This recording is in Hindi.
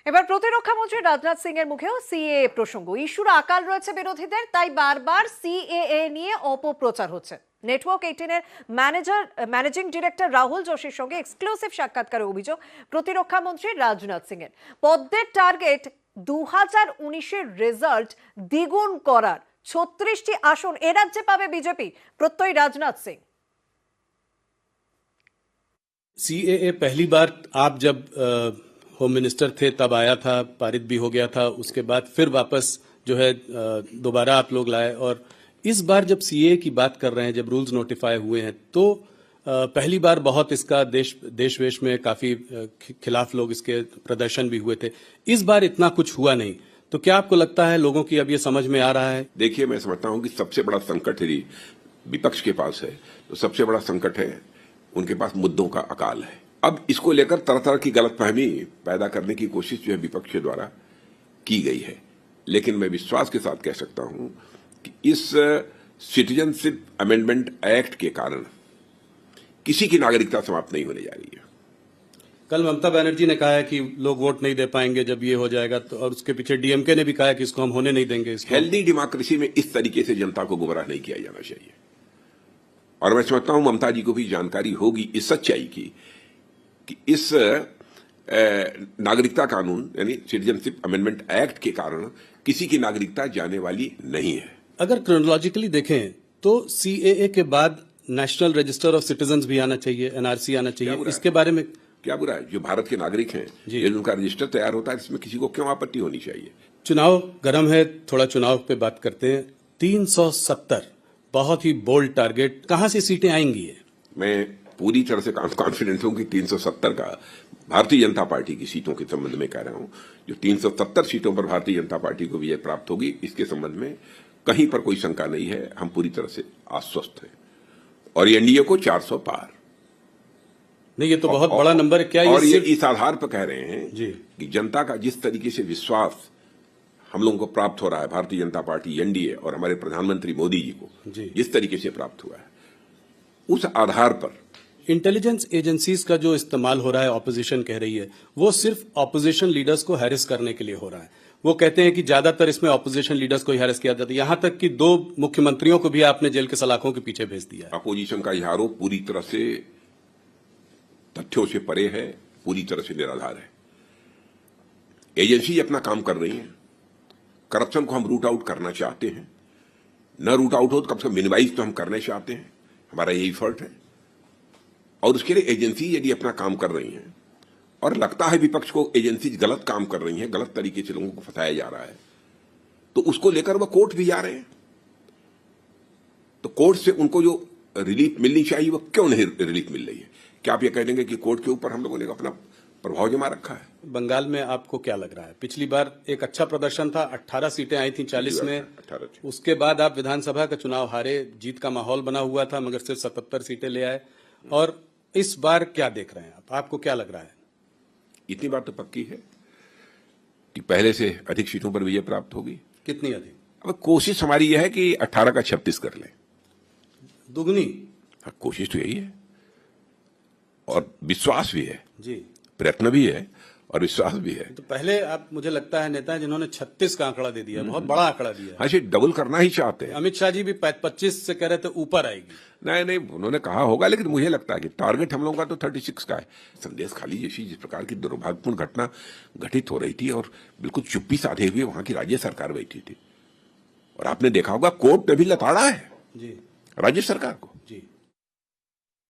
এবার প্রতিরক্ষা মন্ত্রী রাজনাথ সিং এর মুখেও সিএএ প্রসঙ্গ। ইস্যুর আকাল রয়েছে বিরোধীদের, তাই বারবার সিএএ নিয়ে অপপ্রচার হচ্ছে। নেটওয়ার্ক 18 এর ম্যানেজিং ডিরেক্টর রাহুল যোশীর সঙ্গে এক্সক্লুসিভ সাক্ষাৎকারে অভিযোগ প্রতিরক্ষা মন্ত্রী রাজনাথ সিং এর। পদ্মের টার্গেট 2019-এর রেজাল্ট দ্বিগুণ করার, 36টি আসন এ রাজ্যে পাবে বিজেপি, প্রত্যয় রাজনাথ সিং। सीएए पहली बार आप जब होम मिनिस्टर थे तब आया था, पारित भी हो गया था, उसके बाद फिर वापस जो है दोबारा आप लोग लाए। और इस बार जब सीएए की बात कर रहे हैं, जब रूल्स नोटिफाई हुए हैं, तो पहली बार बहुत इसका देश वेश में काफी खिलाफ लोग इसके प्रदर्शन भी हुए थे। इस बार इतना कुछ हुआ नहीं, तो क्या आपको लगता है लोगों की अब ये समझ में आ रहा है? देखिए, मैं समझता हूं कि सबसे बड़ा संकट यदि विपक्ष के पास है तो सबसे बड़ा संकट है उनके पास मुद्दों का अकाल है। अब इसको लेकर तरह तरह की गलतफहमी पैदा करने की कोशिश जो है विपक्ष के द्वारा की गई है, लेकिन मैं विश्वास के साथ कह सकता हूं कि इस सिटीजनशिप अमेंडमेंट एक्ट के कारण किसी की नागरिकता समाप्त नहीं होने जा रही है। कल ममता बनर्जी ने कहा है कि लोग वोट नहीं दे पाएंगे जब ये हो जाएगा, तो और उसके पीछे डीएमके ने भी कहा है कि इसको हम होने नहीं देंगे। हेल्दी डेमोक्रेसी में इस तरीके से जनता को गुमराह नहीं किया जाना चाहिए। और मैं समझता हूं ममता जी को भी जानकारी होगी इस सच्चाई की कि इस नागरिकता कानून यानी सिटीजनशिप अमेंडमेंट एक्ट के कारण किसी की नागरिकता जाने वाली नहीं है। अगर क्रोनोलॉजिकली देखें तो सीएए के बाद नेशनल रजिस्टर ऑफ सिटीजन्स भी आना चाहिए, एनआरसी आना चाहिए, इसके बारे में क्या बुरा है? जो भारत के नागरिक हैं, ये उनका रजिस्टर तैयार होता है, इसमें किसी को क्यों आपत्ति होनी चाहिए? चुनाव गर्म है, थोड़ा चुनाव पे बात करते हैं। 370 बहुत ही बोल्ड टारगेट, कहां से सीटें आएंगी? मैं पूरी तरह से कॉन्फिडेंट हूं कि 370 का भारतीय जनता पार्टी की सीटों के संबंध में कह रहा हूं, जो 370 सीटों पर भारतीय जनता पार्टी को विजय प्राप्त होगी, इसके संबंध में कहीं पर कोई शंका नहीं है। हम पूरी तरह से आश्वस्त हैं और एनडीए को 400 पार। नहीं, ये तो बहुत बड़ा नंबर है। क्या और ये इस आधार पर कह रहे हैं जी कि जनता का जिस तरीके से विश्वास हम लोगों को प्राप्त हो रहा है, भारतीय जनता पार्टी एनडीए और हमारे प्रधानमंत्री मोदी जी को जिस तरीके से प्राप्त हुआ है, उस आधार पर इंटेलिजेंस एजेंसीज का जो इस्तेमाल हो रहा है, ऑपोजिशन कह रही है, वो सिर्फ ऑपोजिशन लीडर्स को हैरेस करने के लिए हो रहा है। वो कहते हैं कि ज्यादातर इसमें ऑपोजिशन लीडर्स को ही हैरेस किया जाता है, यहां तक कि 2 मुख्यमंत्रियों को भी आपने जेल के सलाखों के पीछे भेज दिया है। अपोजिशन का यह आरोप पूरी तरह से तथ्यों से परे है, पूरी तरह से निराधार है। एजेंसी अपना काम कर रही है, करप्शन को हम रूट आउट करना चाहते हैं, न रूट आउट हो तो कम से कम मिनिमाइज तो हम करना चाहते हैं, हमारा यही एफर्ट है। और उसके लिए एजेंसी यदि अपना काम कर रही है और लगता है विपक्ष को एजेंसी गलत काम कर रही है, गलत तरीके से लोगों को फंसाया जा रहा है, तो उसको लेकर वह कोर्ट भी जा रहे हैं। तो कोर्ट से उनको जो रिलीफ मिलनी चाहिए वो क्यों नहीं रिलीफ मिल रही है? क्या आप ये कह देंगे कि कोर्ट के ऊपर हम लोगों ने अपना प्रभाव जमा रखा है? बंगाल में आपको क्या लग रहा है? पिछली बार एक अच्छा प्रदर्शन था, 18 सीटें आई थी 40 में, 18। उसके बाद आप विधानसभा का चुनाव हारे, जीत का माहौल बना हुआ था, मगर सिर्फ 77 सीटें ले आए। और इस बार क्या देख रहे हैं आप? आपको क्या लग रहा है? इतनी बात तो पक्की है कि पहले से अधिक सीटों पर विजय प्राप्त होगी। कितनी अधिक? अब कोशिश हमारी यह है कि 18 का 36 कर लें। दुगनी? हाँ, कोशिश तो यही है और विश्वास भी है जी, प्रयत्न भी है और विश्वास भी है। तो पहले आप, मुझे लगता है, नेता जिन्होंने 36 का आंकड़ा दे दिया, बहुत बड़ा आंकड़ा दिया। हाँ, इसे डबल करना ही चाहते हैं। अमित शाह जी भी 25 से कह रहे थे ऊपर आएगी। नहीं, उन्होंने कहा होगा, लेकिन मुझे लगता है कि टारगेट हम लोगों का तो 36 का है। संदेश खाली जैसी जिस प्रकार की दुर्भाग्यपूर्ण घटना घटित हो रही थी और बिल्कुल चुप्पी साधे हुए वहां की राज्य सरकार बैठी थी, और आपने देखा होगा कोर्ट ने भी लताड़ा है जी राज्य सरकार को।